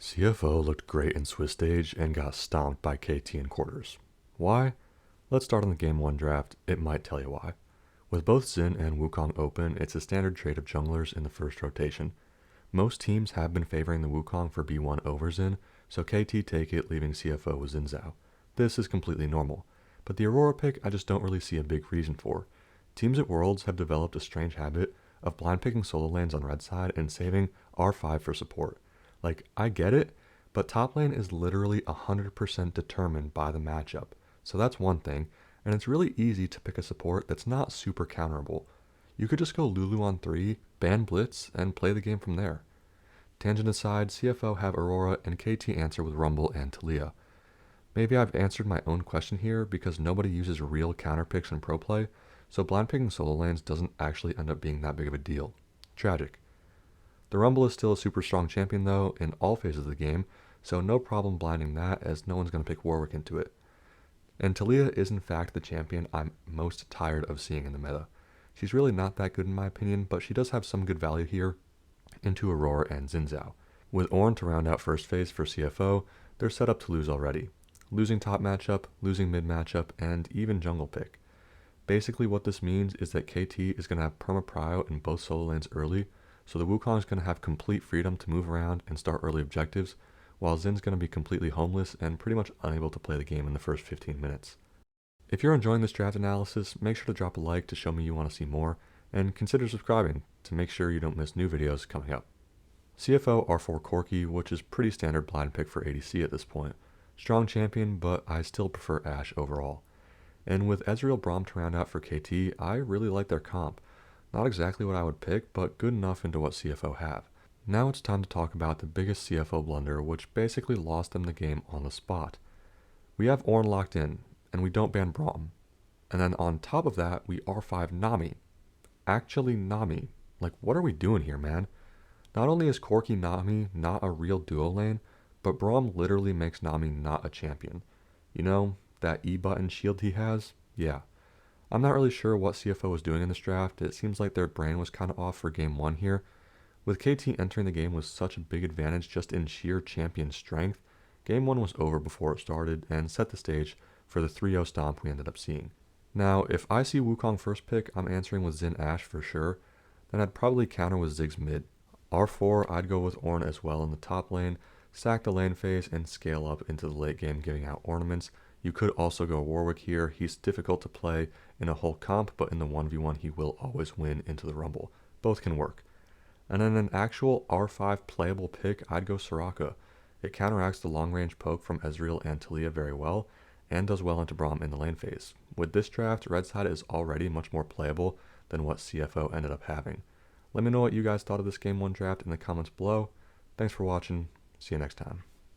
CFO looked great in Swiss stage and got stomped by KT in quarters. Why? Let's start on the game 1 draft, it might tell you why. With both Xin and Wukong open, it's a standard trade of junglers in the first rotation. Most teams have been favoring the Wukong for B1 over Xin, so KT take it leaving CFO with Xin Zhao. This is completely normal, but the Aurora pick I just don't really see a big reason for. Teams at Worlds have developed a strange habit of blind picking solo lanes on red side and saving R5 for support. Like, I get it, but top lane is literally 100% determined by the matchup. So that's one thing, and it's really easy to pick a support that's not super counterable. You could just go Lulu on 3, ban Blitz, and play the game from there. Tangent aside, CFO have Aurora and KT answer with Rumble and Talia. Maybe I've answered my own question here because nobody uses real counter picks in pro play, so blind picking solo lanes doesn't actually end up being that big of a deal. Tragic. The Rumble is still a super strong champion though in all phases of the game, so no problem blinding that as no one's going to pick Warwick into it. And Talia is in fact the champion I'm most tired of seeing in the meta. She's really not that good in my opinion, but she does have some good value here into Aurora and Xin Zhao. With Ornn to round out first phase for CFO, they're set up to lose already. Losing top matchup, losing mid matchup, and even jungle pick. Basically what this means is that KT is going to have perma prio in both solo lanes early, so the Wukong is going to have complete freedom to move around and start early objectives, while Xin's going to be completely homeless and pretty much unable to play the game in the first 15 minutes. If you're enjoying this draft analysis, make sure to drop a like to show me you want to see more, and consider subscribing to make sure you don't miss new videos coming up. CFO R4 Corki, which is pretty standard blind pick for ADC at this point. Strong champion, but I still prefer Ashe overall. And with Ezreal Braum to round out for KT, I really like their comp. Not exactly what I would pick, but good enough into what CFO have. Now it's time to talk about the biggest CFO blunder, which basically lost them the game on the spot. We have Ornn locked in, and we don't ban Braum. And then on top of that, we R5 Nami. Actually Nami. Like, what are we doing here, man? Not only is Corki Nami not a real duo lane, but Braum literally makes Nami not a champion. You know, that E button shield he has? Yeah. I'm not really sure what CFO was doing in this draft. It seems like their brain was kind of off for game 1 here. With KT entering the game with such a big advantage just in sheer champion strength, game 1 was over before it started and set the stage for the 3-0 stomp we ended up seeing. Now, if I see Wukong first pick, I'm answering with Xin Ashe for sure, then I'd probably counter with Ziggs mid. R4, I'd go with Ornn as well in the top lane, sack the lane phase, and scale up into the late game giving out ornaments. You could also go Warwick here. He's difficult to play in a whole comp, but in the 1v1 he will always win into the Rumble. Both can work. And then an actual R5 playable pick, I'd go Soraka. It counteracts the long range poke from Ezreal and Talia very well, and does well into Braum in the lane phase. With this draft, red side is already much more playable than what CFO ended up having. Let me know what you guys thought of this game 1 draft in the comments below. Thanks for watching. See you next time.